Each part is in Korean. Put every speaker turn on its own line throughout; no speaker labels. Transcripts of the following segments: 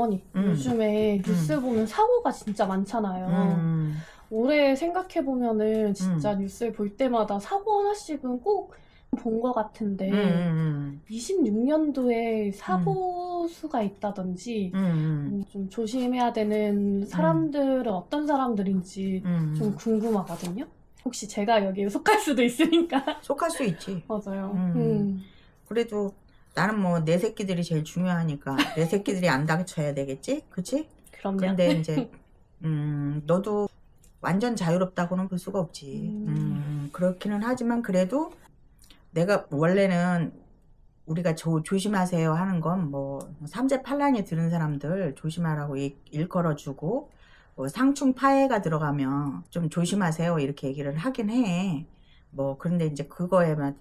어머니, 요즘에 뉴스 보면 사고가 진짜 많잖아요. 올해 생각해보면은 진짜 뉴스를 볼 때마다 사고 하나씩은 꼭 본 것 같은데, 26년도에 사고 수가 있다든지, 좀 조심해야 되는 사람들은 어떤 사람들인지 좀 궁금하거든요. 혹시 제가 여기에 속할 수도 있으니까.
속할 수 있지.
맞아요.
그래도 나는 뭐 내 새끼들이 제일 중요하니까 내 새끼들이 안 다쳐야 되겠지? 그치?
그럼요.
근데 이제 너도 완전 자유롭다고는 볼 수가 없지. 그렇기는 하지만 그래도 내가 원래는 우리가 조심하세요 하는 건 뭐 삼재팔란이 들은 사람들 조심하라고 일컬어주고 뭐 상충파해가 들어가면 좀 조심하세요 이렇게 얘기를 하긴 해. 뭐 그런데 이제 그거에만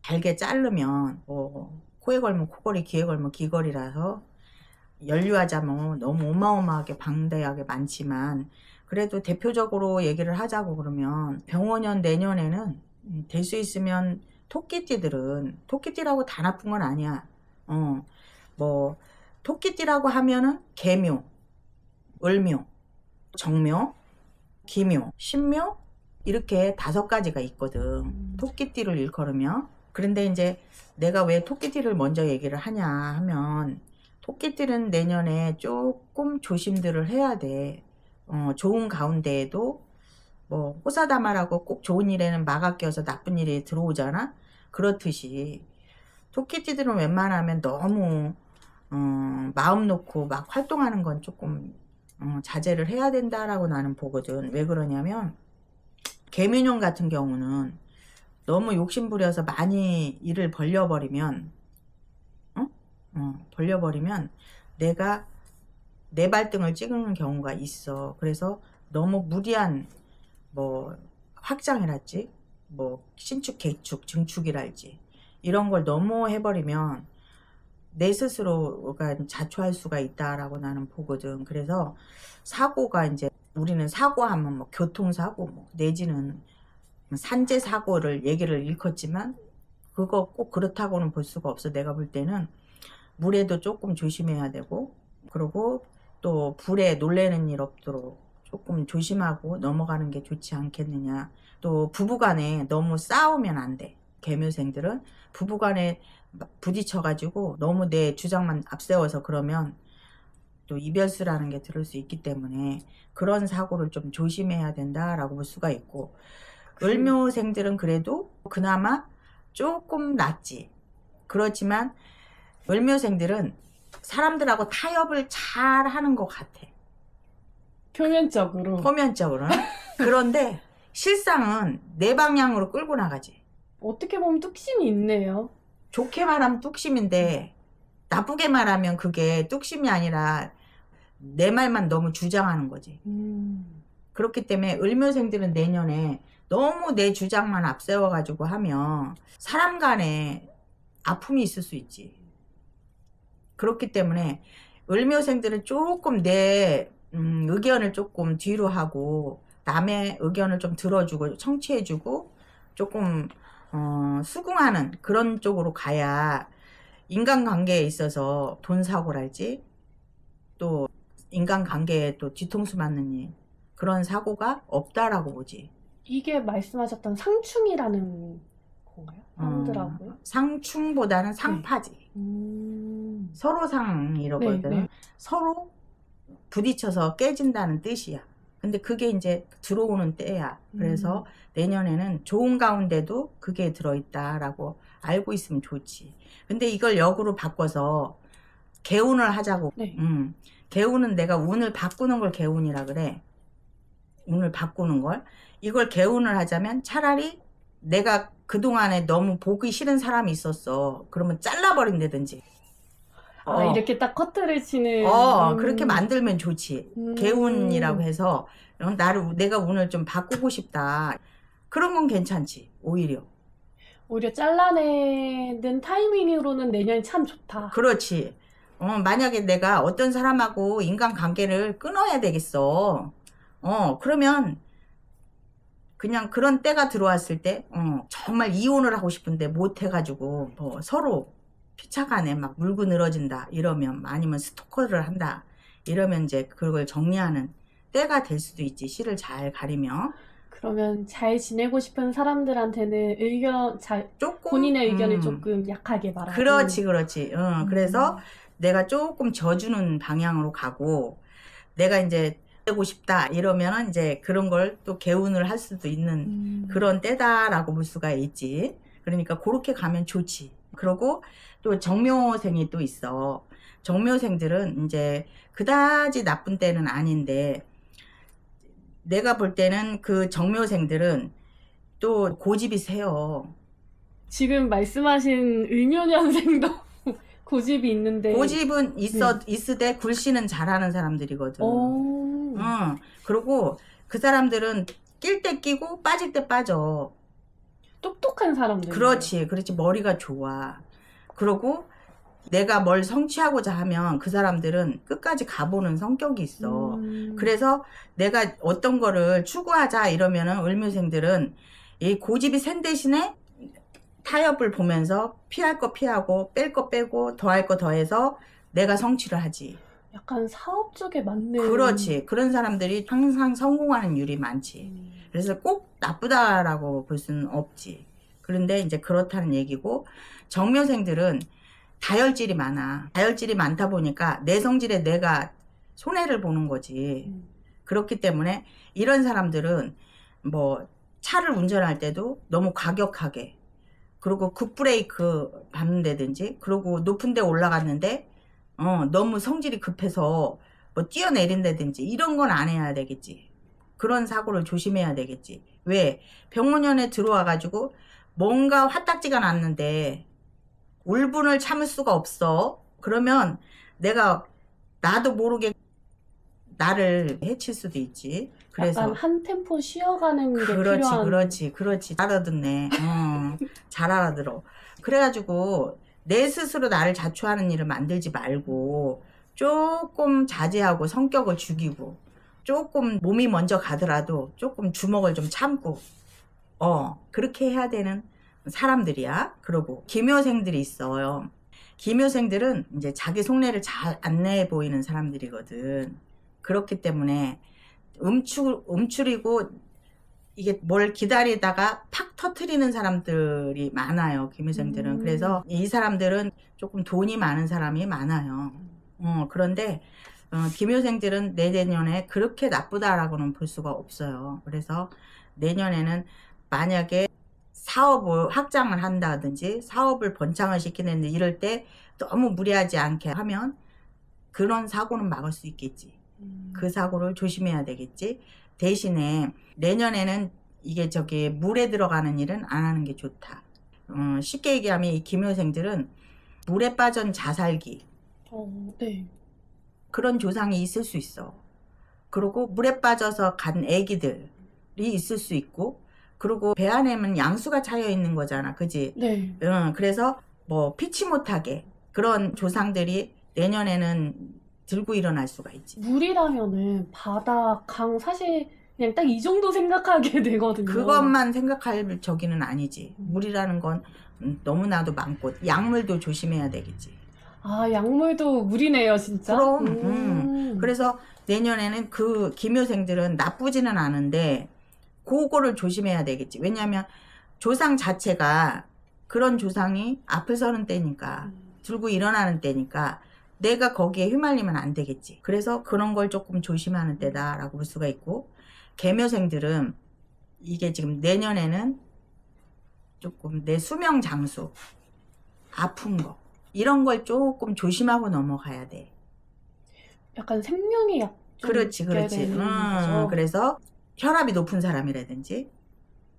잘게 자르면 뭐 코에 걸면 코걸이, 귀에 걸면 귀걸이라서 연류하자 뭐 너무 어마어마하게 방대하게 많지만 그래도 대표적으로 얘기를 하자고 그러면 병원년 내년에는 될 수 있으면 토끼띠라고 다 나쁜 건 아니야. 뭐 토끼띠라고 하면은 개묘, 을묘, 정묘, 기묘, 신묘 이렇게 5가지가 있거든. 토끼띠를 일컬으면. 그런데 이제 내가 왜 토끼띠를 먼저 얘기를 하냐 하면 토끼띠는 내년에 조금 조심들을 해야 돼. 좋은 가운데에도 뭐 호사다마라고 꼭 좋은 일에는 막아 껴서 나쁜 일이 들어오잖아. 그렇듯이 토끼띠들은 웬만하면 너무 마음 놓고 막 활동하는 건 조금 자제를 해야 된다라고 나는 보거든. 왜 그러냐면 개미년 같은 경우는 너무 욕심부려서 많이 일을 벌려버리면 벌려버리면 내가 내 발등을 찍는 경우가 있어. 그래서 너무 무리한 뭐 확장이랄지 뭐 신축, 개축, 증축이랄지 이런 걸 너무 해버리면 내 스스로가 자초할 수가 있다라고 나는 보거든. 그래서 사고가 이제 우리는 사고하면 뭐 교통사고 뭐 내지는 산재사고를 얘기를 일컫지만 그거 꼭 그렇다고는 볼 수가 없어. 내가 볼 때는 물에도 조금 조심해야 되고 그리고 또 불에 놀래는 일 없도록 조금 조심하고 넘어가는 게 좋지 않겠느냐. 또 부부간에 너무 싸우면 안 돼. 개묘생들은 부부간에 부딪혀가지고 너무 내 주장만 앞세워서 그러면 또 이별수라는 게 들을 수 있기 때문에 그런 사고를 좀 조심해야 된다라고 볼 수가 있고 을묘생들은 그래도 그나마 조금 낫지. 그렇지만 을묘생들은 사람들하고 타협을 잘 하는 것 같아. 표면적으로는. 그런데 실상은 내 방향으로 끌고 나가지.
어떻게 보면 뚝심이 있네요.
좋게 말하면 뚝심인데 나쁘게 말하면 그게 뚝심이 아니라 내 말만 너무 주장하는 거지. 그렇기 때문에 을묘생들은 내년에 너무 내 주장만 앞세워가지고 하면 사람 간에 아픔이 있을 수 있지. 그렇기 때문에 을묘생들은 조금 내 의견을 조금 뒤로 하고 남의 의견을 좀 들어주고 청취해주고 조금 수긍하는 그런 쪽으로 가야 인간관계에 있어서 돈사고랄지 또 인간관계에 또 뒤통수 맞는 일 그런 사고가 없다라고 보지.
이게 말씀하셨던 상충이라는 건가요? 사람들하고요?
상충보다는 상파지. 서로 상이라거든.
네.
서로 부딪혀서 깨진다는 뜻이야. 근데 그게 이제 들어오는 때야. 그래서 내년에는 좋은 가운데도 그게 들어있다라고 알고 있으면 좋지. 근데 이걸 역으로 바꿔서 개운을 하자고.
네.
개운은 내가 운을 바꾸는 걸 개운이라 그래. 운을 바꾸는 걸. 이걸 개운을 하자면 차라리 내가 그동안에 너무 보기 싫은 사람이 있었어. 그러면 잘라버린다든지.
이렇게 딱 커트를 치는.
그렇게 만들면 좋지. 개운이라고 해서 내가 운을 좀 바꾸고 싶다. 그런 건 괜찮지. 오히려
잘라내는 타이밍으로는 내년이 참 좋다.
그렇지. 만약에 내가 어떤 사람하고 인간관계를 끊어야 되겠어. 그러면 그냥 그런 때가 들어왔을 때 정말 이혼을 하고 싶은데 못 해가지고 뭐 서로 피차간에 막 물고 늘어진다 이러면 아니면 스토커를 한다 이러면 이제 그걸 정리하는 때가 될 수도 있지. 씨를 잘 가리며.
그러면 잘 지내고 싶은 사람들한테는
조금
본인의 의견을 조금 약하게 말하고.
그렇지. 그래서 내가 조금 져주는 방향으로 가고, 내가 이제 되고 싶다 이러면은 이제 그런 걸 또 개운을 할 수도 있는 그런 때다라고 볼 수가 있지. 그러니까 그렇게 가면 좋지. 그리고 또 정묘생이 또 있어. 정묘생들은 이제 그다지 나쁜 때는 아닌데, 내가 볼 때는 그 정묘생들은 또 고집이 세요.
지금 말씀하신 을묘년생도 고집이 있는데.
고집은 있으되 굴씨는 잘하는 사람들이거든. 그리고 그 사람들은 낄 때 끼고 빠질 때 빠져.
똑똑한 사람들.
그렇지. 머리가 좋아. 그리고 내가 뭘 성취하고자 하면 그 사람들은 끝까지 가보는 성격이 있어. 그래서 내가 어떤 거를 추구하자 이러면은 을묘생들은 이 고집이 센 대신에 타협을 보면서 피할 거 피하고 뺄 거 빼고 더할 거 더해서 내가 성취를 하지.
약간 사업 쪽에 맞는.
그렇지. 그런 사람들이 항상 성공하는 율이 많지. 그래서 꼭 나쁘다라고 볼 수는 없지. 그런데 이제 그렇다는 얘기고, 정묘생들은 다혈질이 많아. 다혈질이 많다 보니까 내 성질에 내가 손해를 보는 거지. 그렇기 때문에 이런 사람들은 뭐 차를 운전할 때도 너무 과격하게, 그리고 급브레이크 밟는다든지, 그리고 높은 데 올라갔는데 너무 성질이 급해서 뭐 뛰어내린다든지 이런 건 안 해야 되겠지. 그런 사고를 조심해야 되겠지. 왜? 병원연에 들어와가지고 뭔가 화딱지가 났는데 울분을 참을 수가 없어. 그러면 나도 모르게 나를 해칠 수도 있지. 그래서
약간 한 템포 쉬어가는 게 필요한.
그렇지. 잘 알아듣네. 잘 알아들어. 그래가지고 내 스스로 나를 자초하는 일을 만들지 말고 조금 자제하고 성격을 죽이고, 조금 몸이 먼저 가더라도 조금 주먹을 좀 참고 그렇게 해야 되는 사람들이야. 그리고 기묘생들이 있어요. 기묘생들은 이제 자기 속내를 잘 안 내 보이는 사람들이거든. 그렇기 때문에 음출이고 이게 뭘 기다리다가 팍 터트리는 사람들이 많아요. 기묘생들은. 그래서 이 사람들은 조금 돈이 많은 사람이 많아요. 그런데 기묘생들은 내년에 그렇게 나쁘다라고는 볼 수가 없어요. 그래서 내년에는 만약에 사업을 확장을 한다든지 사업을 번창을 시키는데 이럴 때 너무 무리하지 않게 하면 그런 사고는 막을 수 있겠지. 그 사고를 조심해야 되겠지. 대신에 내년에는 이게 물에 들어가는 일은 안 하는 게 좋다. 쉽게 얘기하면 이 기묘생들은 물에 빠진 자살기,
네.
그런 조상이 있을 수 있어. 그리고 물에 빠져서 간 애기들이 있을 수 있고, 그리고 배 안에는 양수가 차여 있는 거잖아. 그지?
네.
그래서 뭐 피치 못하게 그런 조상들이 내년에는 들고 일어날 수가 있지.
물이라면은 바다, 강, 사실 그냥 딱 이 정도 생각하게 되거든요.
그것만 생각할 저기는 아니지. 물이라는 건 너무나도 많고, 약물도 조심해야 되겠지.
아, 약물도 물이네요, 진짜.
그럼. 그래서 내년에는 그 기묘생들은 나쁘지는 않은데 그거를 조심해야 되겠지. 왜냐하면 조상 자체가 그런 조상이 앞을 서는 때니까, 들고 일어나는 때니까 내가 거기에 휘말리면 안 되겠지. 그래서 그런 걸 조금 조심하는 때다라고 볼 수가 있고, 계묘생들은 이게 지금 내년에는 조금 내 수명 장수, 아픈 거 이런 걸 조금 조심하고 넘어가야 돼.
약간 생명이
그렇지. 그래서 혈압이 높은 사람이라든지,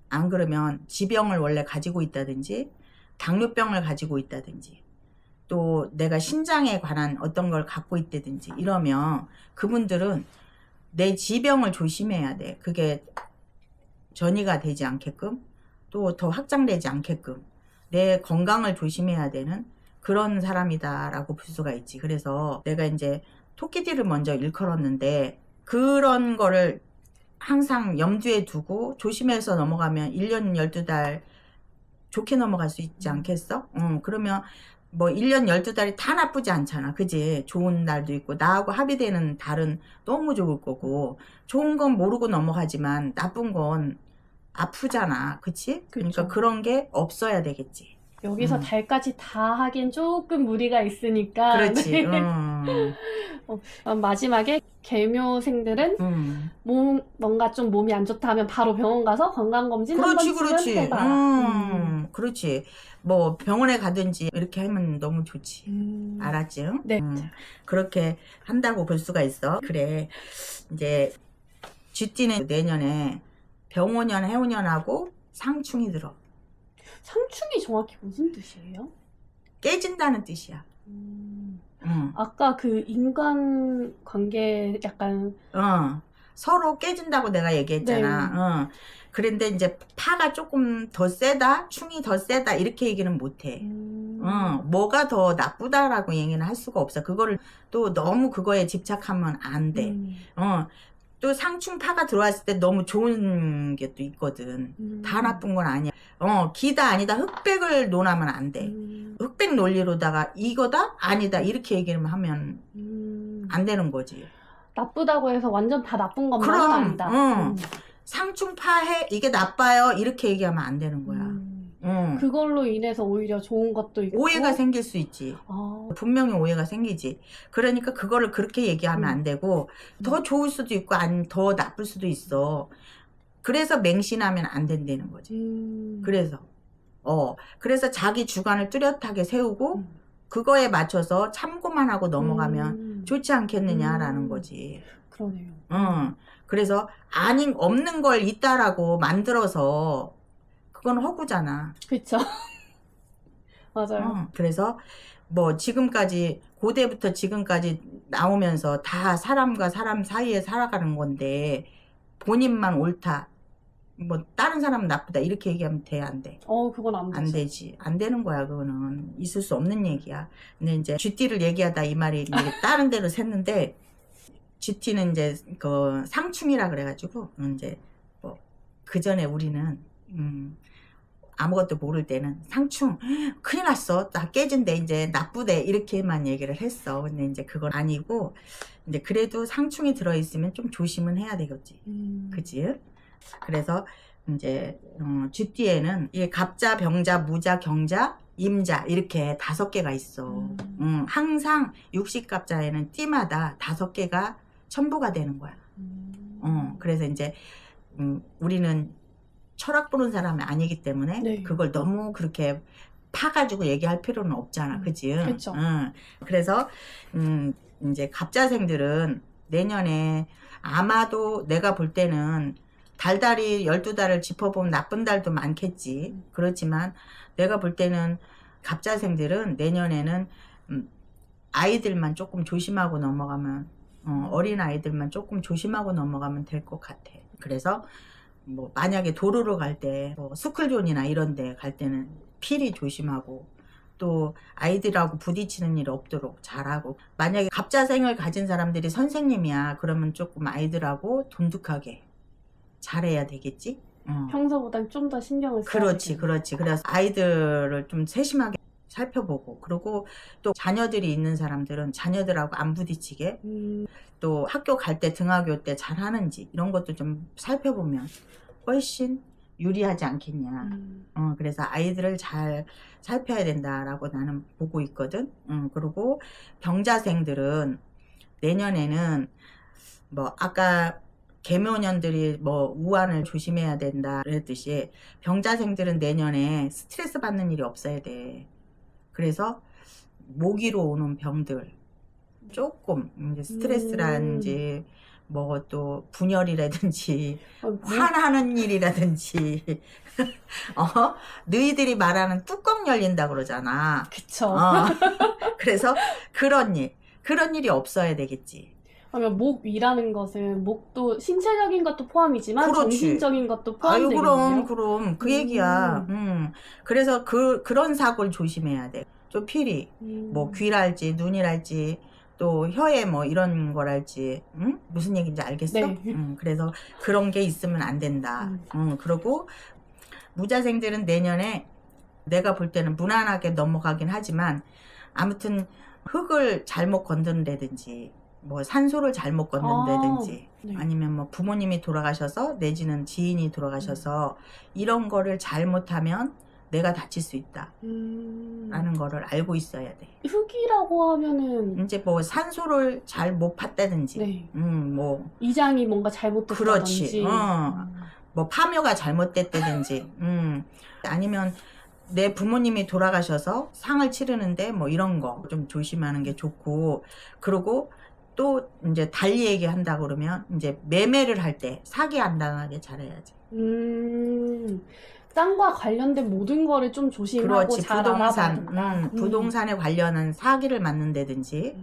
안 그러면 지병을 원래 가지고 있다든지, 당뇨병을 가지고 있다든지, 또 내가 신장에 관한 어떤 걸 갖고 있다든지 이러면 그분들은 내 지병을 조심해야 돼. 그게 전이가 되지 않게끔, 또 더 확장되지 않게끔 내 건강을 조심해야 되는 그런 사람이다라고 볼 수가 있지. 그래서 내가 이제 토끼띠를 먼저 일컬었는데, 그런 거를 항상 염두에 두고 조심해서 넘어가면 1년 12달 좋게 넘어갈 수 있지 않겠어? 그러면 뭐 1년 12달이 다 나쁘지 않잖아. 그지? 좋은 달도 있고 나하고 합의되는 달은 너무 좋을 거고 좋은 건 모르고 넘어가지만 나쁜 건 아프잖아. 그치? 그러니까
그쵸.
그런 게 없어야 되겠지.
여기서 달까지 다 하긴 조금 무리가 있으니까.
그렇지.
네. 마지막에 개묘생들은 뭔가 좀 몸이 안 좋다 하면 바로 병원 가서 건강검진 한 번쯤은 해봐라.
그렇지. 뭐 병원에 가든지 이렇게 하면 너무 좋지. 알았지? 응?
네.
그렇게 한다고 볼 수가 있어. 그래. 이제 쥐띠는 내년에 병오년, 해오년하고 상충이 들어.
상충이 정확히 무슨 뜻이에요?
깨진다는 뜻이야.
아까 그 인간 관계 약간
서로 깨진다고 내가 얘기했잖아.
네.
그런데 이제 파가 조금 더 세다, 충이 더 세다 이렇게 얘기는 못해. 뭐가 더 나쁘다라고 얘기는 할 수가 없어. 그거를 또 너무 그거에 집착하면 안 돼. 또 상충파가 들어왔을 때 너무 좋은 게 또 있거든. 다 나쁜 건 아니야. 기다 아니다 흑백을 논하면 안 돼. 흑백 논리로다가 이거다 아니다 이렇게 얘기를 하면 안 되는 거지.
나쁘다고 해서 완전 다 나쁜 것만은 아니다.
상충파해 이게 나빠요 이렇게 얘기하면 안 되는 거야.
그걸로 인해서 오히려 좋은 것도 있고
오해가 생길 수 있지. 분명히 오해가 생기지. 그러니까 그거를 그렇게 얘기하면 안 되고 더 좋을 수도 있고 더 나쁠 수도 있어. 그래서 맹신하면 안 된다는 거지. 그래서 자기 주관을 뚜렷하게 세우고 그거에 맞춰서 참고만 하고 넘어가면 좋지 않겠느냐라는 거지.
그러네요.
그래서 없는 걸 있다라고 만들어서 그건 허구잖아.
그쵸. 맞아요.
그래서 뭐 지금까지 고대부터 지금까지 나오면서 다 사람과 사람 사이에 살아가는 건데 본인만 옳다. 뭐 다른 사람은 나쁘다 이렇게 얘기하면 돼, 안 돼?
그건 안 되지.
안 되지. 안 되는 거야. 그거는 있을 수 없는 얘기야. 근데 이제 쥐띠를 얘기하다 이 말이 이제 다른 데로 샜는데 쥐띠는 이제 그 상충이라 그래가지고 이제 뭐 그 전에 우리는 아무것도 모를 때는 상충 큰일 났어 나 깨진대 이제 나쁘대 이렇게만 얘기를 했어. 근데 이제 그건 아니고 이제 그래도 상충이 들어있으면 좀 조심은 해야 되겠지. 그치? 그래서 이제 쥐띠에는 이게 갑자, 병자, 무자, 경자, 임자 이렇게 5개가 있어. 항상 육식갑자에는 띠마다 5개가 첨부가 되는 거야. 그래서 이제 우리는 철학 보는 사람이 아니기 때문에
네.
그걸 너무 그렇게 파가지고 얘기할 필요는 없잖아. 그치?
그쵸.
그래서 이제 갑자생들은 내년에 아마도 내가 볼 때는 달달이 12달을 짚어보면 나쁜 달도 많겠지. 그렇지만 내가 볼 때는 갑자생들은 내년에는 아이들만 조금 조심하고 넘어가면 어린 아이들만 조금 조심하고 넘어가면 될 것 같아. 그래서 뭐 만약에 도로로 갈 때 뭐 스쿨존이나 이런 데 갈 때는 필히 조심하고 또 아이들하고 부딪히는 일 없도록 잘하고 만약에 갑자생을 가진 사람들이 선생님이야 그러면 조금 아이들하고 돈독하게 잘해야 되겠지.
평소보단 좀 더 신경을 써야
그렇지. 그래서 아이들을 좀 세심하게 살펴보고 그리고 또 자녀들이 있는 사람들은 자녀들하고 안 부딪히게 또 학교 갈 때 등하교 때 잘하는지 이런 것도 좀 살펴보면 훨씬 유리하지 않겠냐. 그래서 아이들을 잘 살펴야 된다라고 나는 보고 있거든. 그리고 병자생들은 내년에는 뭐 아까 개묘년들이 뭐 우환을 조심해야 된다 그랬듯이 병자생들은 내년에 스트레스 받는 일이 없어야 돼. 그래서 모기로 오는 병들 조금 이제 스트레스라든지 뭐 또 분열이라든지 화나는 일이라든지 너희들이 말하는 뚜껑 열린다 그러잖아.
그쵸.
그래서 그런 일이 없어야 되겠지.
그러면 목 위라는 것은 목도 신체적인 것도 포함이지만
그렇지.
정신적인 것도 포함되거든요.
아유 그럼 그 얘기야. 그래서 그런 사고를 조심해야 돼. 좀 필히 뭐 귀랄지 눈이랄지 또 혀에 뭐 이런 거랄지 무슨 얘기인지 알겠어?
네.
그래서 그런 게 있으면 안 된다. 그리고 무자생들은 내년에 내가 볼 때는 무난하게 넘어가긴 하지만 아무튼 흙을 잘못 건든다든지 뭐 산소를 잘못 건든다든지
네.
아니면 뭐 부모님이 돌아가셔서 내지는 지인이 돌아가셔서 이런 거를 잘못하면 내가 다칠 수 있다 라는 거를 알고 있어야 돼.
흙이라고 하면은
이제 뭐 산소를 잘 못 팠다든지
네.
뭐
이장이 뭔가 잘못됐다든지
그렇지. 뭐 파묘가 잘못됐다든지 아니면 내 부모님이 돌아가셔서 상을 치르는데 뭐 이런 거 좀 조심하는 게 좋고, 그리고 또 이제 달리 얘기한다 그러면 이제 매매를 할 때 사기 안 당하게 잘해야지.
땅과 관련된 모든 거를 좀 조심하고
그렇지.
잘 알아봐야 된다.
부동산에 관련한 사기를 맞는다든지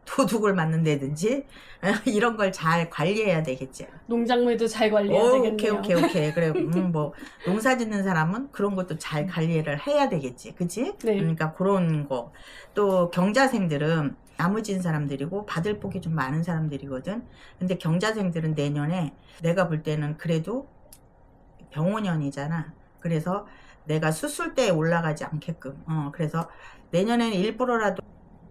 도둑을 맞는다든지 이런 걸 잘 관리해야 되겠지.
농작물도 잘 관리해야 되겠네요.
오케이. 그래. 뭐 농사 짓는 사람은 그런 것도 잘 관리를 해야 되겠지. 그치?
네.
그러니까 그런 거. 또 경자생들은 나무진 사람들이고 받을 복이 좀 많은 사람들이거든. 근데 경자생들은 내년에 내가 볼 때는 그래도 병원년이잖아. 그래서 내가 수술대에 올라가지 않게끔 그래서 내년에는 일부러라도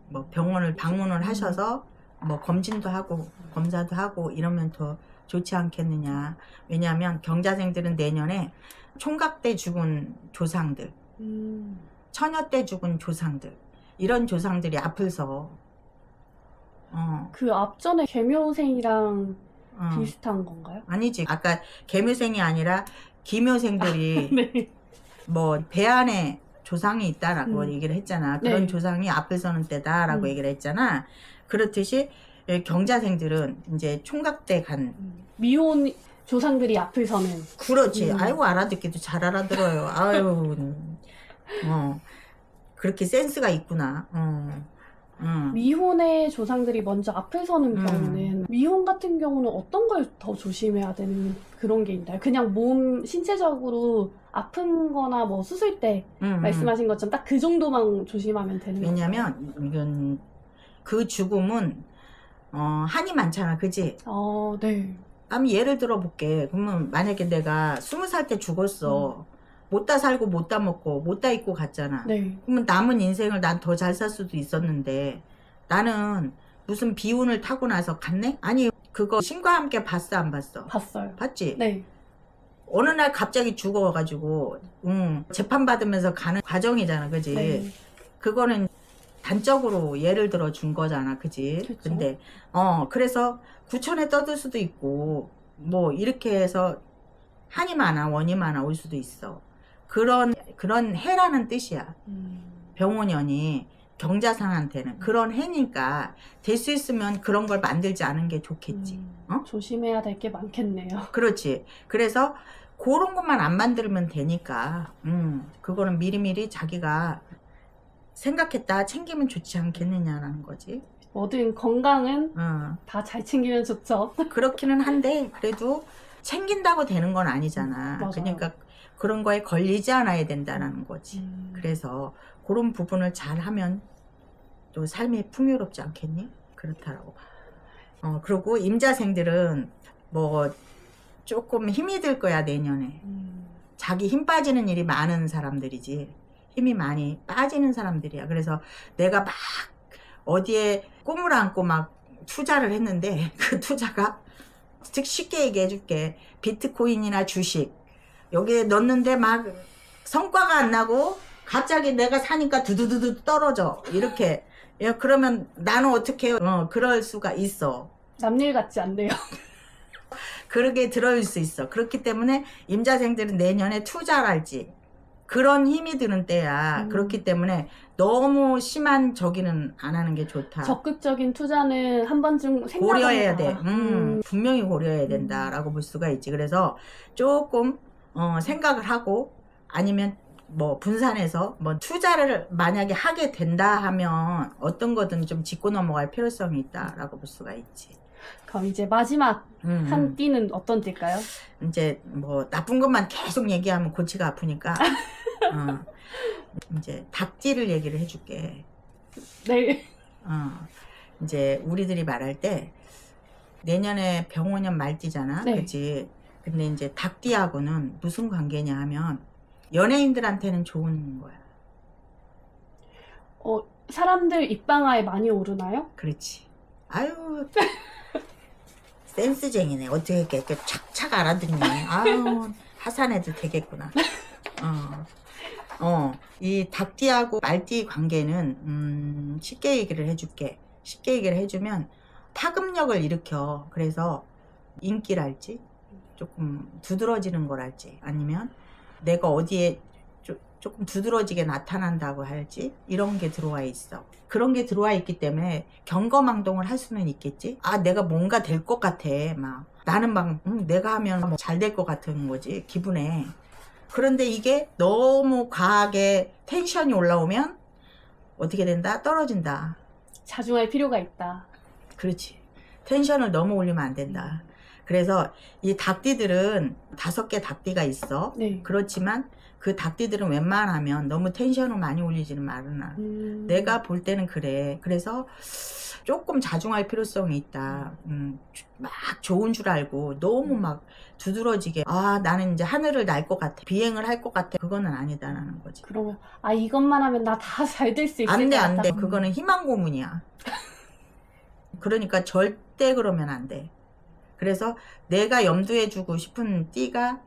뭐 병원을 방문을 하셔서 뭐 검진도 하고 검사도 하고 이러면 더 좋지 않겠느냐. 왜냐하면 경자생들은 내년에 총각 때 죽은 조상들, 처녀 때 죽은 조상들, 이런 조상들이 아플서
그 앞전에 계묘생이랑 비슷한 건가요?
아니지. 아까 계묘생이 아니라 기묘생들이
네.
뭐 배 안에 조상이 있다라고 얘기를 했잖아. 그런
네.
조상이 앞을 서는 때다라고 얘기를 했잖아. 그렇듯이 경자생들은 이제 총각 때 간
미혼 조상들이 앞을 서는.
그렇지. 아이고 알아듣기도 잘 알아들어요. 아유 그렇게 센스가 있구나.
미혼의 조상들이 먼저 앞을 서는 경우는 미혼 같은 경우는 어떤 걸 더 조심해야 되는 그런 게 있나요? 그냥 몸 신체적으로 아픈 거나 뭐 수술 때 말씀하신 것처럼 딱 그 정도만 조심하면 되는 거예요?
왜냐면 이건 그 죽음은 한이 많잖아. 그지?
네.
아니 예를 들어 볼게. 그러면 만약에 내가 20살 때 죽었어. 못다 살고 못다 먹고 못다 입고 갔잖아.
네.
그러면 남은 인생을 난 더 잘 살 수도 있었는데 나는 무슨 비운을 타고 나서 갔네? 아니 그거 신과 함께 봤어 안 봤어?
봤어요.
봤지?
네.
어느 날 갑자기 죽어가지고 재판받으면서 가는 과정이잖아. 그지?
네.
그거는 단적으로 예를 들어 준 거잖아. 그지?
그쵸.
근데 그래서 구천에 떠들 수도 있고 뭐 이렇게 해서 한이 많아 원이 많아 올 수도 있어. 그런 해라는 뜻이야. 병원년이 경자상한테는 그런 해니까 될 수 있으면 그런 걸 만들지 않은 게 좋겠지.
조심해야 될 게 많겠네요.
그렇지. 그래서 그런 것만 안 만들면 되니까 그거는 미리미리 자기가 생각했다 챙기면 좋지 않겠느냐라는 거지.
뭐든 건강은 다 잘 챙기면 좋죠.
그렇기는 한데 그래도 챙긴다고 되는 건 아니잖아.
맞아요.
그러니까 그런 거에 걸리지 않아야 된다는 거지. 그래서 그런 부분을 잘 하면 또 삶이 풍요롭지 않겠니? 그렇다라고 봐. 그리고 임자생들은 뭐 조금 힘이 들 거야 내년에. 자기 힘 빠지는 일이 많은 사람들이지. 힘이 많이 빠지는 사람들이야. 그래서 내가 막 어디에 꿈을 안고 막 투자를 했는데 그 투자가 쉽게 얘기해 줄게. 비트코인이나 주식 여기에 넣는데 막 성과가 안 나고 갑자기 내가 사니까 두두두두 떨어져. 이렇게. 그러면 나는 어떻게 해요? 그럴 수가 있어.
남일 같지 않네요.
그렇게 들어올 수 있어. 그렇기 때문에 임자생들은 내년에 투자랄지 그런 힘이 드는 때야. 그렇기 때문에 너무 심한 저기는 안 하는 게 좋다.
적극적인 투자는 한 번쯤 생각을
고려해야
해봐.
돼. 분명히 고려해야 된다라고 볼 수가 있지. 그래서 조금 생각을 하고 아니면 뭐 분산해서 뭐 투자를 만약에 하게 된다 하면 어떤 거든 좀 짚고 넘어갈 필요성이 있다라고 볼 수가 있지.
그럼 이제 마지막 한 띠는 어떤 띠일까요?
이제 뭐 나쁜 것만 계속 얘기하면 골치가 아프니까 이제 닭띠를 얘기를 해줄게.
네.
이제 우리들이 말할 때 내년에 병원년 말띠잖아.
네.
그치? 근데 이제 닭띠하고는 무슨 관계냐 하면 연예인들한테는 좋은 거야.
사람들 입방아에 많이 오르나요?
그렇지. 아유, 센스쟁이네. 어떻게 이렇게 착착 알아듣니. 아유, 하산해도 되겠구나. 이 닭띠하고 말띠 관계는 쉽게 얘기를 해줄게. 쉽게 얘기를 해주면 파급력을 일으켜. 그래서 인기랄지 조금 두드러지는 거랄지 아니면 내가 어디에 조금 두드러지게 나타난다고 할지 이런 게 들어와 있어. 그런 게 들어와 있기 때문에 경거망동을 할 수는 있겠지. 아, 내가 뭔가 될 것 같아. 막 나는 막 내가 하면 잘 될 것 같은 거지, 기분에. 그런데 이게 너무 과하게 텐션이 올라오면 어떻게 된다? 떨어진다.
자중할 필요가 있다.
그렇지. 텐션을 너무 올리면 안 된다. 그래서 이 닭띠들은 5개 닭띠가 있어.
네.
그렇지만 그 닭띠들은 웬만하면 너무 텐션을 많이 올리지는 말아놔. 내가 볼 때는 그래. 그래서 조금 자중할 필요성이 있다. 막 좋은 줄 알고 너무 막 두드러지게 나는 이제 하늘을 날 것 같아, 비행을 할 것 같아, 그거는 아니다라는 거지.
그러면 이것만 하면 나 다 잘 될 수 있을
안
것
돼,
같다.
안 돼. 그거는 희망 고문이야. 그러니까 절대 그러면 안 돼. 그래서 내가 염두해 주고 싶은 띠가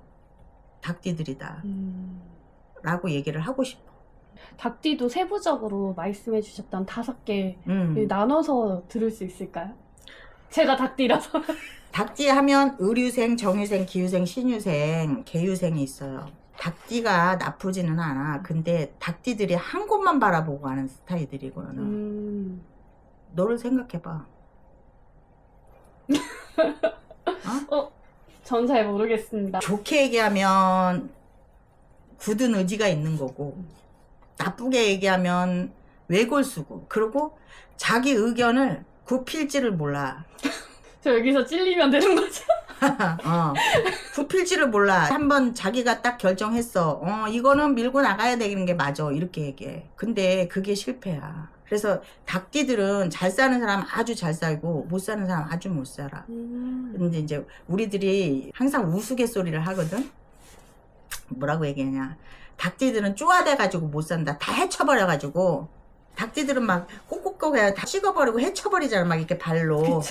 닭띠들이다 라고 얘기를 하고 싶어.
닭띠도 세부적으로 말씀해 주셨던 5개 나눠서 들을 수 있을까요? 제가 닭띠라서.
닭띠 하면 의류생, 정유생, 기유생, 신유생, 계유생이 있어요. 닭띠가 나쁘지는 않아. 근데 닭띠들이 한 곳만 바라보고 하는 스타일들이거든. 너를 생각해봐.
전 잘 모르겠습니다.
좋게 얘기하면 굳은 의지가 있는 거고, 나쁘게 얘기하면 외골수고, 그리고 자기 의견을 굽힐지를 몰라.
저 여기서 찔리면 되는 거죠?
굽힐지를 몰라. 한번 자기가 딱 결정했어. 이거는 밀고 나가야 되는 게 맞아. 이렇게 얘기해. 근데 그게 실패야. 그래서 닭띠들은 잘 사는 사람 아주 잘 살고 못 사는 사람 아주 못 살아. 근데 이제 우리들이 항상 우스갯소리를 하거든. 뭐라고 얘기하냐. 닭띠들은 쪼아대가지고 못 산다. 다 헤쳐버려가지고. 닭띠들은 막 꼭꼭꼭 해야 다 찍어버리고 헤쳐버리잖아. 막 이렇게 발로.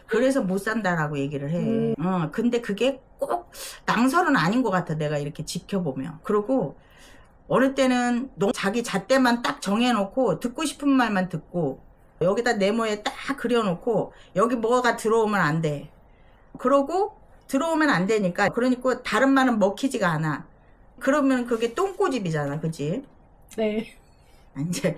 그래서 못 산다라고 얘기를 해. 근데 그게 꼭 낭설은 아닌 것 같아. 내가 이렇게 지켜보면. 그리고 어느 때는 너무 자기 잣대만 딱 정해놓고 듣고 싶은 말만 듣고 여기다 네모에 딱 그려놓고 여기 뭐가 들어오면 안 돼. 그러고 들어오면 안 되니까 그러니까 다른 말은 먹히지가 않아. 그러면 그게 똥꼬집이잖아. 그치?
네.
이제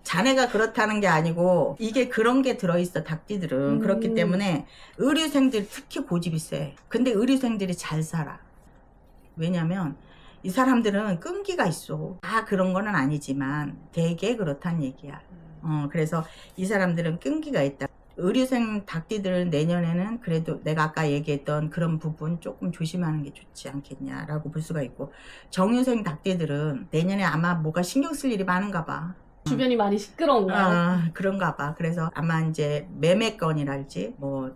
자네가 그렇다는 게 아니고 이게 그런 게 들어있어. 닭띠들은. 그렇기 때문에 의류생들 특히 고집이 세. 근데 의류생들이 잘 살아. 왜냐면 이 사람들은 끈기가 있어. 다 그런 거는 아니지만 되게 그렇단 얘기야. 그래서 이 사람들은 끈기가 있다. 의류생 닭띠들은 내년에는 그래도 내가 아까 얘기했던 그런 부분 조금 조심하는 게 좋지 않겠냐라고 볼 수가 있고, 정유생 닭띠들은 내년에 아마 뭐가 신경 쓸 일이 많은가 봐.
주변이 많이 시끄러운가요?
그런가 봐. 그래서 아마 이제 매매건이랄지 뭐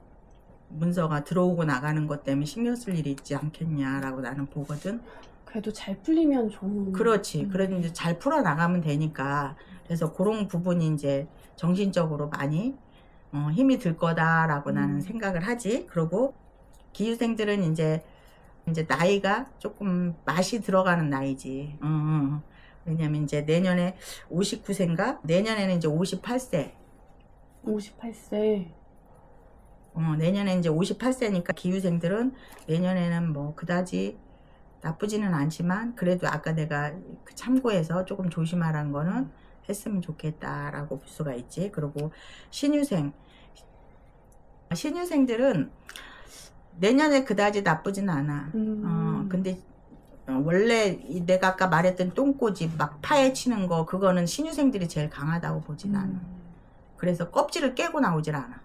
문서가 들어오고 나가는 것 때문에 신경 쓸 일이 있지 않겠냐라고 나는 보거든.
그래도 잘 풀리면 좋은.
그렇지. 그래도 이제 잘 풀어 나가면 되니까. 그래서 그런 부분이 이제 정신적으로 많이 힘이 들 거다라고 나는 생각을 하지. 그리고 기유생들은 이제 나이가 조금 맛이 들어가는 나이지. 왜냐면 이제 내년에 59세인가? 내년에는 이제 58세.
58세.
내년에 이제 58세니까 기유생들은 내년에는 뭐 그다지 나쁘지는 않지만 그래도 아까 내가 참고해서 조금 조심하라는 거는 했으면 좋겠다라고 볼 수가 있지. 그리고 신유생들은 내년에 그다지 나쁘진 않아. 근데 원래 내가 아까 말했던 똥꼬집 막 파헤치는 거 그거는 신유생들이 제일 강하다고 보진 않아. 그래서 껍질을 깨고 나오질 않아.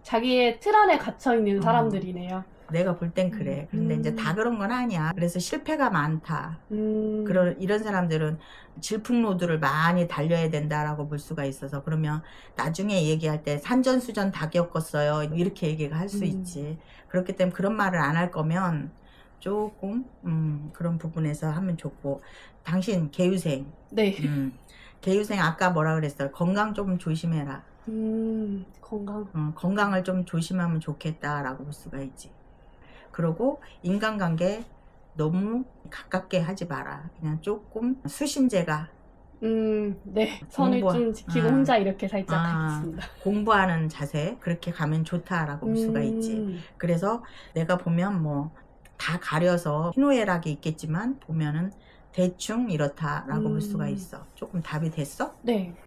자기의 틀 안에 갇혀있는 사람들이네요.
내가 볼 땐 그래. 그런데 이제 다 그런 건 아니야. 그래서 실패가 많다. 이런 사람들은 질풍노도를 많이 달려야 된다라고 볼 수가 있어서, 그러면 나중에 얘기할 때 산전수전 다 겪었어요. 이렇게 얘기가 할 수 있지. 그렇기 때문에 그런 말을 안 할 거면 조금 그런 부분에서 하면 좋고. 당신 계유생.
네.
개유생 아까 뭐라 그랬어요? 건강 좀 조심해라.
건강.
건강을 좀 조심하면 좋겠다라고 볼 수가 있지. 그리고 인간관계 너무 가깝게 하지 마라. 그냥 조금 수심제가
네. 선을 좀 지키고 혼자 이렇게 살짝 하겠습니다.
공부하는 자세 그렇게 가면 좋다라고 볼 수가 있지. 그래서 내가 보면 뭐 다 가려서 희노애락이 있겠지만 보면은 대충 이렇다라고 볼 수가 있어. 조금 답이 됐어?
네.